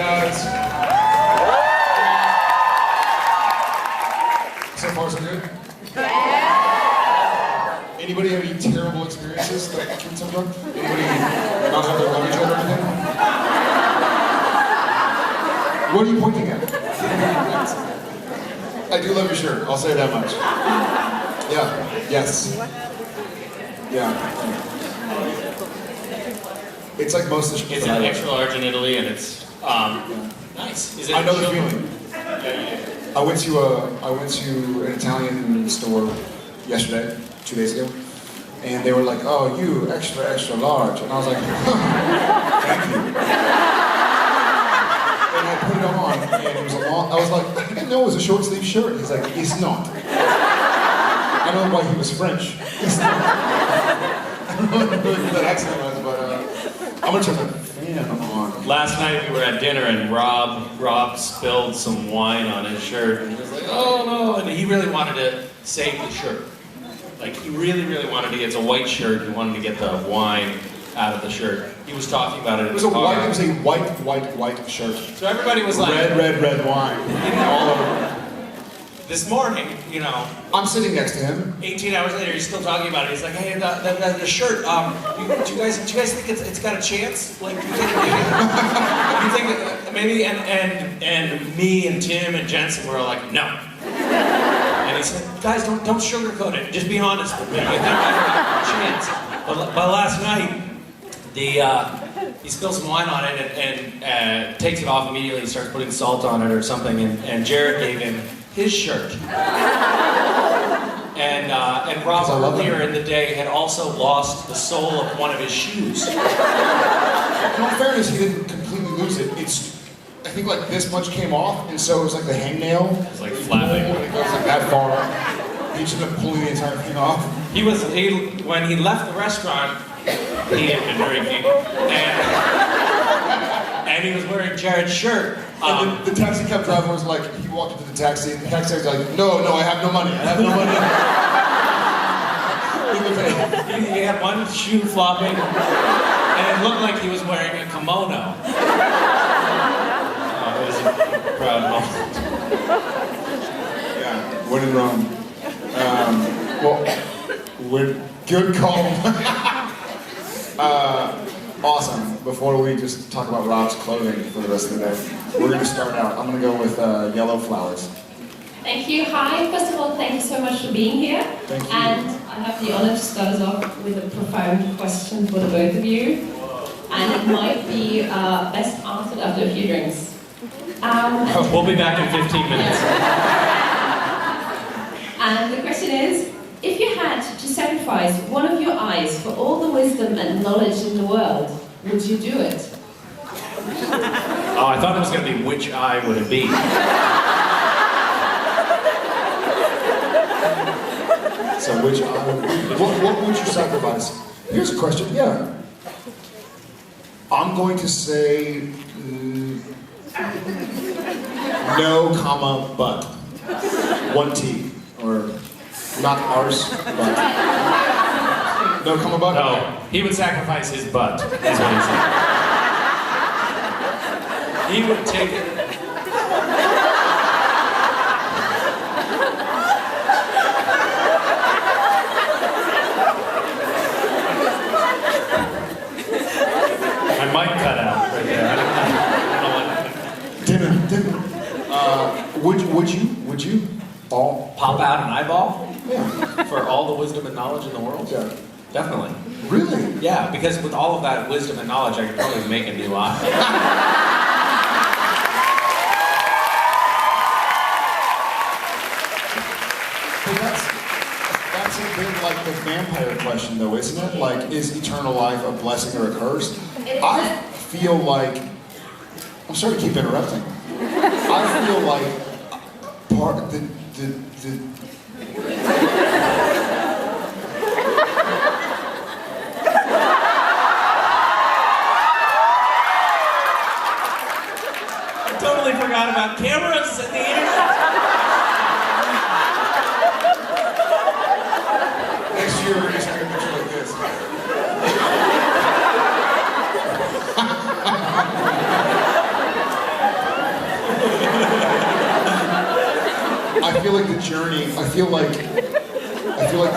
it's so far so good. Anybody have any terrible experiences that kids have done? Anybody not have their luggage or anything? What are you pointing at? I do love your shirt. I'll say that much. Yeah. Yes. Yeah. It's like most of the It's an extra large in Italy, and it's nice. Is it I know the feeling. Yeah, you do. I went to an Italian store yesterday, 2 days ago, and they were like, "Oh, you extra large," and I was like, "Thank you." And I put it on, and it was a long. I was like, "I didn't know it was a short sleeve shirt." He's like, "It's not." I don't know why he was French. It's not. I don't know what that accent was, but I'm gonna turn the fan on. Last night we were at dinner and Rob spilled some wine on his shirt, and he was like, "Oh no!" And he really wanted to save the shirt. Like he really wanted to. It's a white shirt. He wanted to get the wine out of the shirt. He was talking about it. It was a white shirt. So everybody was like, red wine. All over. This morning, you know, I'm sitting next to him. 18 hours later, he's still talking about it. He's like, "Hey, the shirt. Do you guys think it's got a chance? Like, do you think that maybe?" And me and Tim and Jensen were all like, "No." And he said, "Guys, don't sugarcoat it. Just be honest with me. I think there's a chance." But last night, he spilled some wine on it and takes it off immediately. He starts putting salt on it or something. And Jared gave him his shirt. And Rob earlier in the day had also lost the sole of one of his shoes. In all fairness, he didn't completely lose it. I think like this much came off, and so it was like the hangnail. It was like flapping. When it goes like that far up, he should have pulling the entire thing off. When he left the restaurant, he had been drinking, and he was wearing Jared's shirt. And the taxi cab driver was like, he walked into the taxi, and the taxi was like, no, I have no money. He had one shoe flopping, and it looked like he was wearing a kimono. It was a proud moment. Yeah, when in Rome. Good call. Awesome. Before we just talk about Rob's clothing for the rest of the day, we're going to start out. I'm going to go with yellow flowers. Thank you. Hi. First of all, thank you so much for being here. Thank you. And I have the honor to start us off with a profound question for the both of you. And it might be best answered after a few drinks. We'll be back in 15 minutes. And the question is, if you had to sacrifice one of your eyes for all the wisdom and knowledge in the world, would you do it? Oh, I thought it was going to be which eye would it be? So which eye? What would you sacrifice? Here's a question. Yeah. I'm going to say no, comma, but. One T. Or not ours, but. No, comma, but? No, he would sacrifice his butt, is what he said. He would take it. I might cut out right there. I don't know Dinner. Would you? All? Pop out an eyeball? Yeah. For all the wisdom and knowledge in the world? Yeah. Definitely. Really? Yeah, because with all of that wisdom and knowledge, I could probably make a new eye. That's a bit like the vampire question, though, isn't it? Like, is eternal life a blessing or a curse? I feel like... I'm sorry to keep interrupting. I feel like part of the I totally forgot about cameras and the internet. Next year, we're going to take a picture like this. feel like the journey. I feel like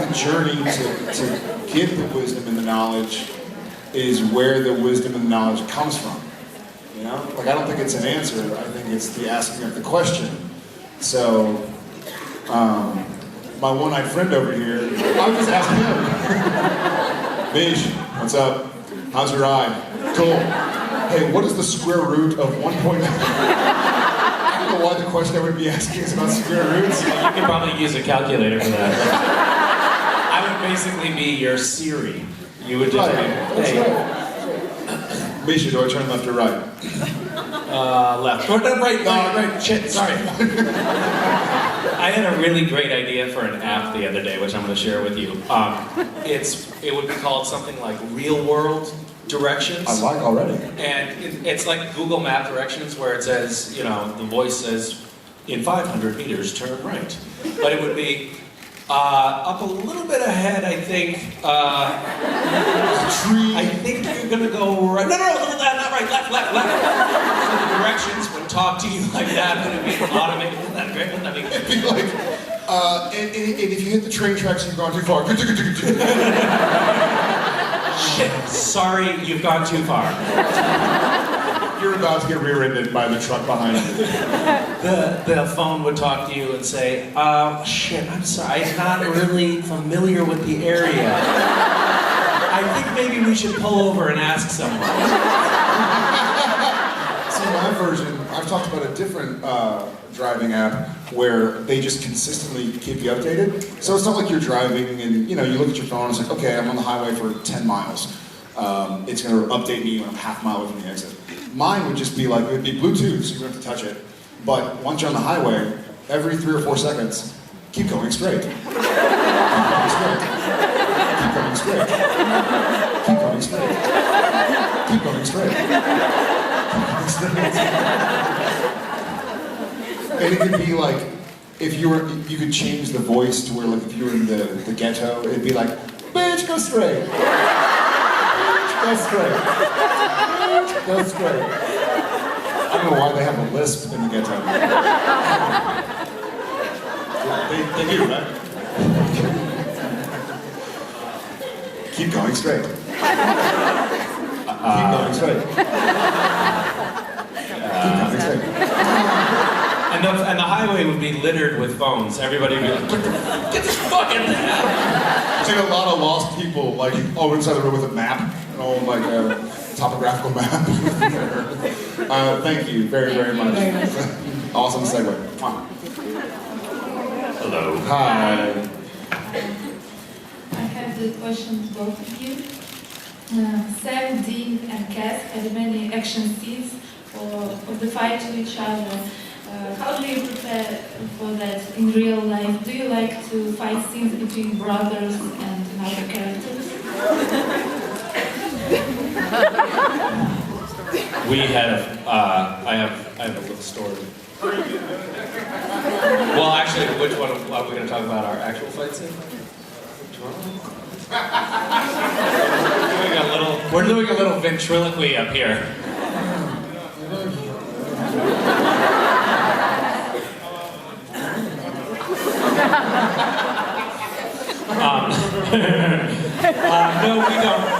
the journey to get the wisdom and the knowledge is where the wisdom and the knowledge comes from. You know, like I don't think it's an answer. I think it's the asking of the question. So, my one-eyed friend over here, I would just ask him. Mish, what's up? How's your eye? Cool. Hey, what is the square root of 1.9? I don't know why the question I would be asking is about square roots. You could probably use a calculator for that. I would basically be your Siri. You would just That's right. Misha, do I turn left or right? Left. Or no, right. Shit, sorry. I had a really great idea for an app the other day, which I'm going to share with you. It would be called something like Real World Directions. I like already. And it's like Google Map directions where it says, you know, the voice says, in 500 meters, turn right. But it would be up a little bit ahead, I think. I think you're going to go right. No, not right, left. So the directions would talk to you like that, but it'd be automated. Isn't that great? Wouldn't that be great? It'd be like, and if you hit the train tracks, you've gone too far. Shit, sorry, you've gone too far. You're about to get rear-ended by the truck behind you. The phone would talk to you and say, shit, I'm sorry, I'm not really familiar with the area. I think maybe we should pull over and ask someone. See, my version, I've talked about a different driving app where they just consistently keep you updated. So it's not like you're driving and you look at your phone and it's like, okay, I'm on the highway for 10 miles. It's going to update me when I'm half a mile away from the exit. Mine would just be like, it would be Bluetooth, so you don't have to touch it. But once you're on the highway, every 3 or 4 seconds, keep going straight. Keep going straight. Keep going straight. Keep going straight. Keep going straight. Keep going straight. And it could be like, if you could change the voice to where, like, if you were in the ghetto, it'd be like, bitch, go straight. Bitch, go straight. Bitch, go straight. I don't know why they have a lisp in the ghetto. They do, right? Keep going straight. Keep going straight. Keep going straight. And the highway would be littered with phones. Everybody would be like, get this fucking thing. There's like a lot of lost people, like, all inside the room with a map, an old, like, topographical map. Thank you very, very much. Awesome segue. Hello. Hi. I have the question to both of you. Sam, Dean, and Cass had many action scenes of the fight to each other. How do you prepare for that in real life? Do you like to fight scenes between brothers and other characters? We have, I have a little story. Well, actually, which one are we going to talk about? Our actual fight scene? We're doing a little ventriloquy up here. No,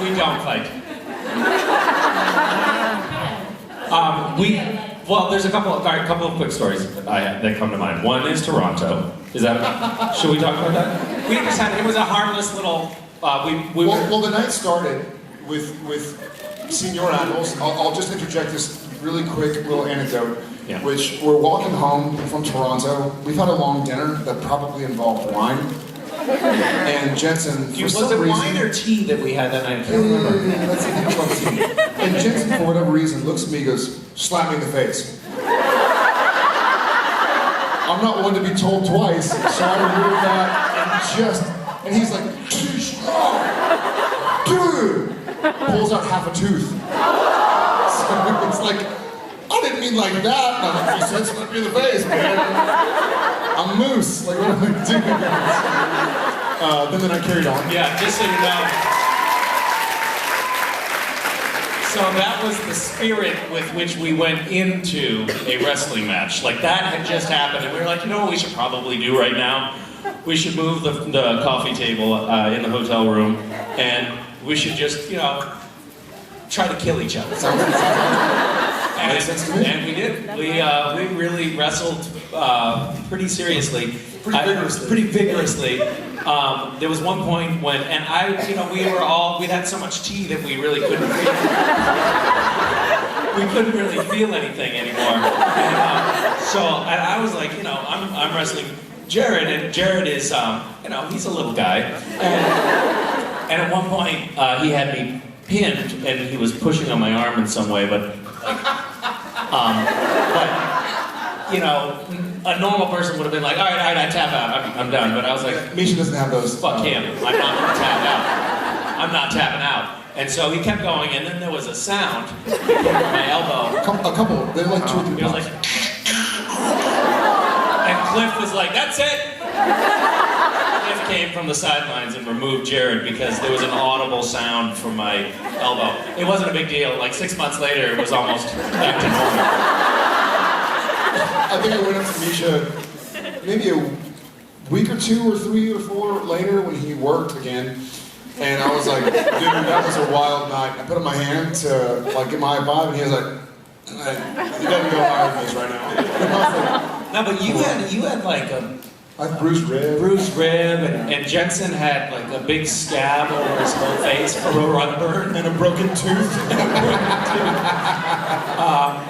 we don't fight. Well, there's a couple of quick stories that come to mind. One is Toronto. Should we talk about that? We just had, it was a harmless little, Well, the night started with Senor Apples. I'll just interject this really quick little anecdote, which we're walking home from Toronto. We've had a long dinner that probably involved wine. And Jensen, for some reason... Was it wine or tea that we had that night? I can't remember. Yeah, that's the thing about tea. And Jensen, for whatever reason, looks at me and goes, slap me in the face. I'm not one to be told twice, so I remember that and he's like, dude! Pulls out half a tooth. So it's like, I didn't mean like that. And I'm like, he said slap me in the face, man. I'm moose. Like, what am I doing? Then I carried on. Yeah, just so you know. So that was the spirit with which we went into a wrestling match. Like that had just happened, and we were like, you know what we should probably do right now? We should move the coffee table in the hotel room, and we should just, you know, try to kill each other. And we did. We really wrestled pretty seriously. Pretty vigorously. There was one point when, and we'd had so much tea that we really couldn't feel, we couldn't really feel anything anymore. And I was like, you know, I'm wrestling Jared, and Jared is, you know, he's a little guy. And at one point, he had me pinned, and he was pushing on my arm in some way, but you know, a normal person would have been like, all right, I tap out, I'm done. But I was like, Misha doesn't have those. fuck him, I'm not gonna tap out. I'm not tapping out. And so he kept going, and then there was a sound from my elbow. A couple, they're like 2 or 3 It was pounds. like, and Cliff was like, that's it! Cliff came from the sidelines and removed Jared because there was an audible sound from my elbow. It wasn't a big deal. Like 6 months later, it was almost back to normal. I think I went up to Misha maybe a week or 2 or 3 or 4 later when he worked again. And I was like, dude, that was a wild night. I put up my hand to like get my vibe, and he was like, he doesn't go higher than this right now. No, but you had like a I have bruised rib. And Jensen had like a big scab over his whole face from a rug burn. And a broken tooth.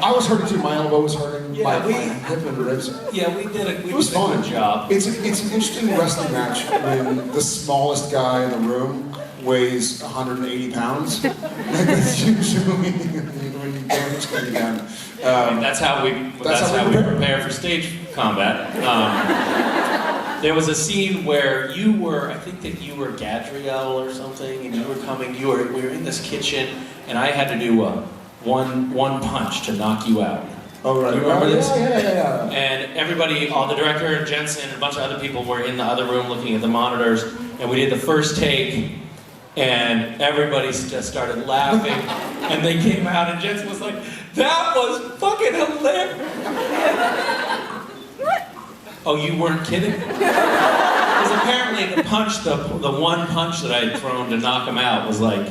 I was hurting too. My elbow was hurting. Yeah, my hip and ribs. Yeah, we did a It was fun. good job. It's an interesting wrestling match when the smallest guy in the room weighs 180 pounds. Like that's usually when you damage coming down. That's how we prepare for stage combat. There was a scene where you were, I think that you were Gadriel or something, and you were coming. We were in this kitchen, and I had to do one punch to knock you out. Oh, right. You remember this? Yeah. And everybody, the director, Jensen, and a bunch of other people were in the other room looking at the monitors, and we did the first take, and everybody just started laughing, and they came out, and Jensen was like, that was fucking hilarious. Oh, you weren't kidding? Because apparently the punch, the one punch that I had thrown to knock him out was like...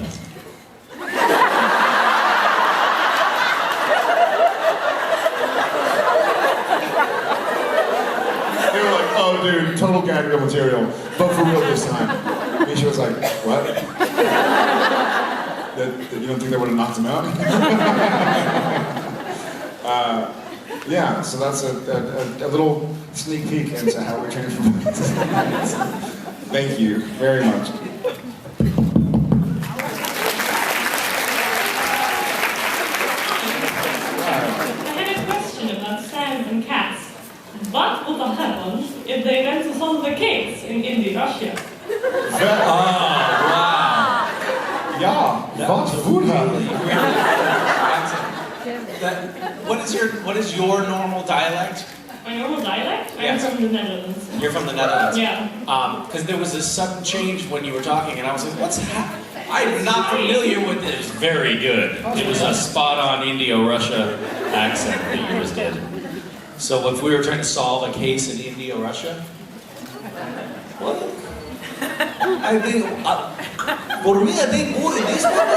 They were like, oh dude, total gag reel material, but for real this time. And she was like, what? That you don't think they would have knocked him out? Yeah, so that's a little sneak peek into how we transform. Thank you very much. I had a question about Sam and cats. What would have happened if they went to solve the case in Indie Russia? Yeah, what would happen? What is your normal dialect? My normal dialect? Yes. I'm from the Netherlands. You're from the Netherlands. Yeah. Because there was this sudden change when you were talking, and I was like, what's happening? I'm not familiar with it. It was very good. It was a spot-on Indio-Russia accent that you just did. So if we were trying to solve a case in Indio-Russia, well, I think, for me, I think more in this one,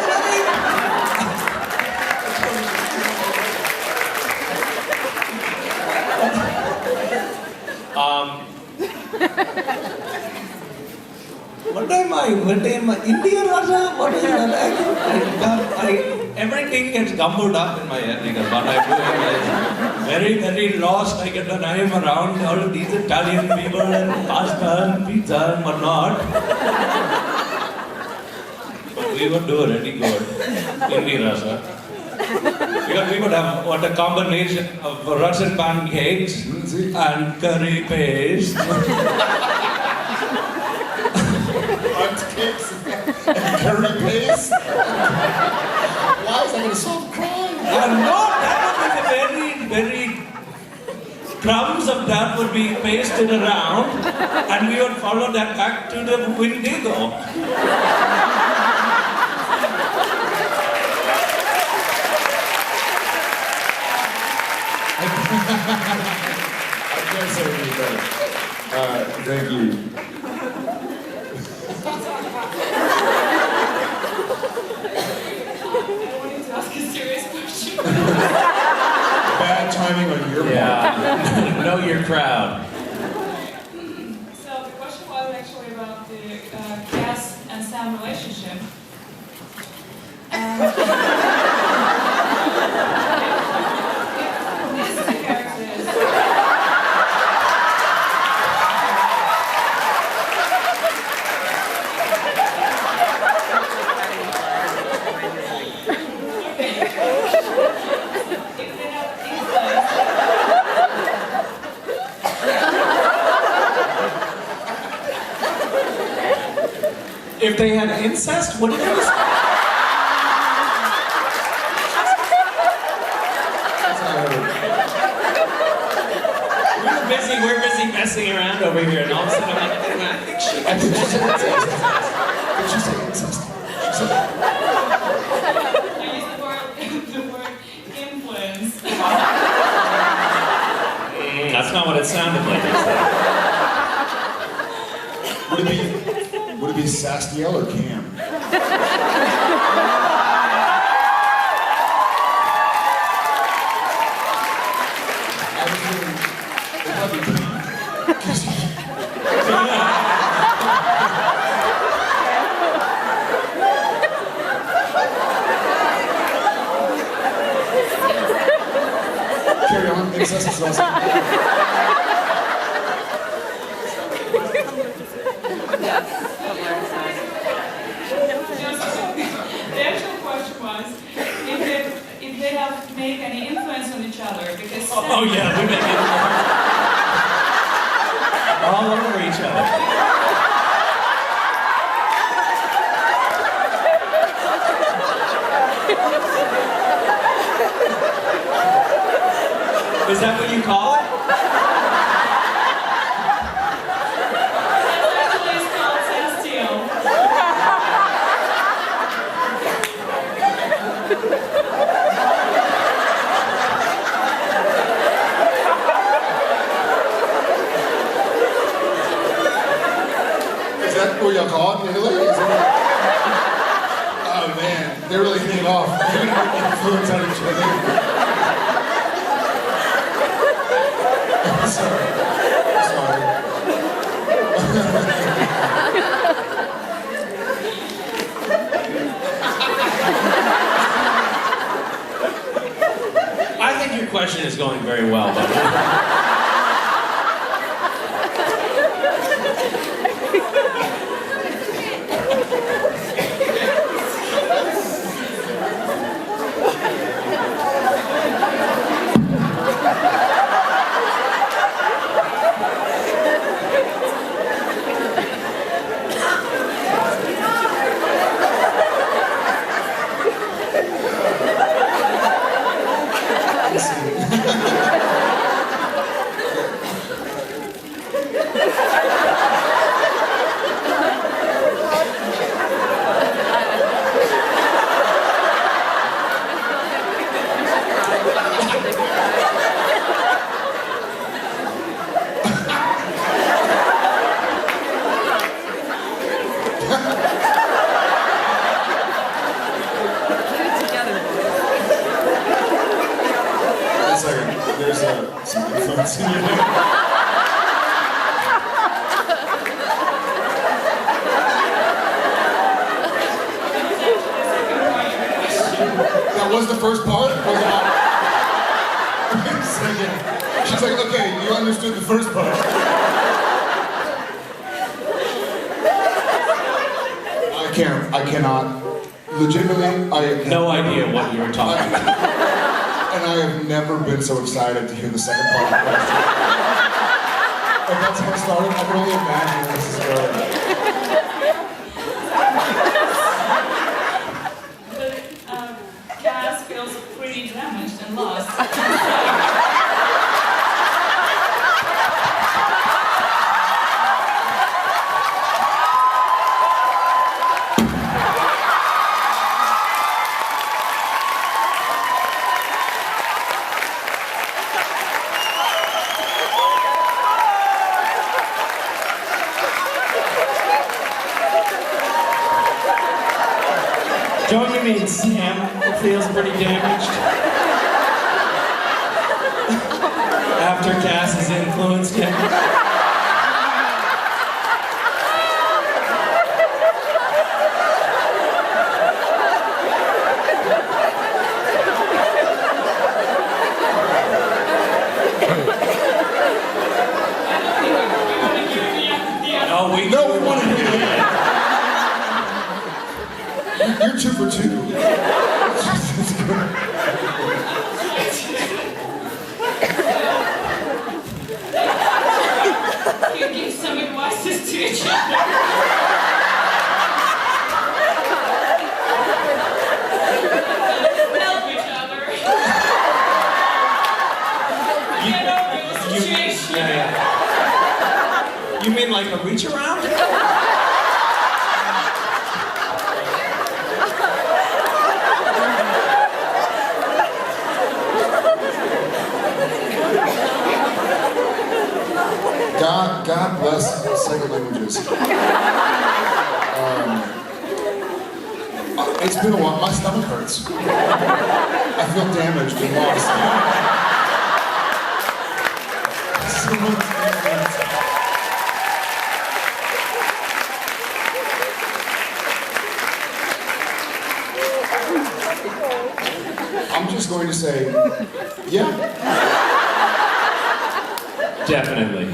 What time India, Russia, what is that? Everything gets gumbled up in my head because what I do is very, very lost. I get the name around all of these Italian people and pasta and pizza and whatnot. But we would do really good in Russia. Because we would have what a combination of Russian pancakes and curry paste. Pancakes and curry paste? Why is that going to solve crime? No, that would be very, very... Crumbs of that would be pasted around, and we would follow that back to the Windigo. I can't say any better. Thank you. I wanted to ask a serious question. Bad timing on your part. Yeah. Know your crowd. So the question was actually about the Cass and Sam relationship. These two characters. If they had incest, what did you say? We're busy messing around over here, and all of a sudden I'm like, I think she. Did you say incest? She said, I use the word influence. That's not what it sounded like. would it be Sastiel or Cam? I was thinking, it might be Cam. 'Cause carry on, incest is awesome. The actual question was if they have made any influence on each other because Oh yeah, we make it all over each other. Is that what you call it? actually it's called Sastiel. Is that what y'all call it? Really? Oh man, they're really hitting it off. They're gonna make influence on each other. Sorry. I think your question is going very well, buddy. One second. There's some influence in you. That was the first part? Was it all? Second. She's like, okay, you understood the first part. I cannot. Legitimately, I have No idea what you were talking about. And I have never been so excited to hear the second part of the question. If that's how it started, I can only imagine where this is going. But Cass feels pretty damaged and lost. you mean, Sam? It feels pretty damaged. After Cass has influenced him. No, we want to hear it. You're 2 for 2. You give some advices to each other. Help each other. Get over the situation. Yeah. You mean like a reach around? God bless second languages. It's been a while. My stomach hurts. I feel damaged and lost. I'm just going to say, yeah. Definitely.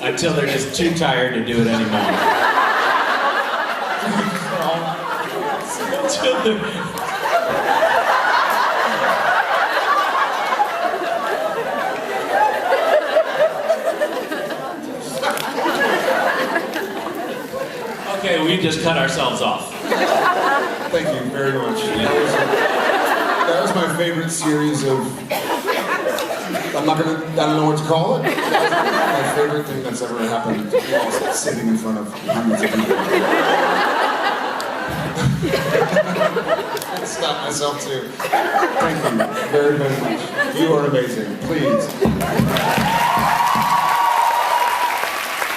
Until they're just too tired to do it anymore. Until they're... Okay, we just cut ourselves off. Thank you very much. That was my favorite series of... I don't know what to call it. My favorite thing that's ever happened while sitting in front of hundreds of people. I stopped myself too. Thank you very, very much. You are amazing. Please.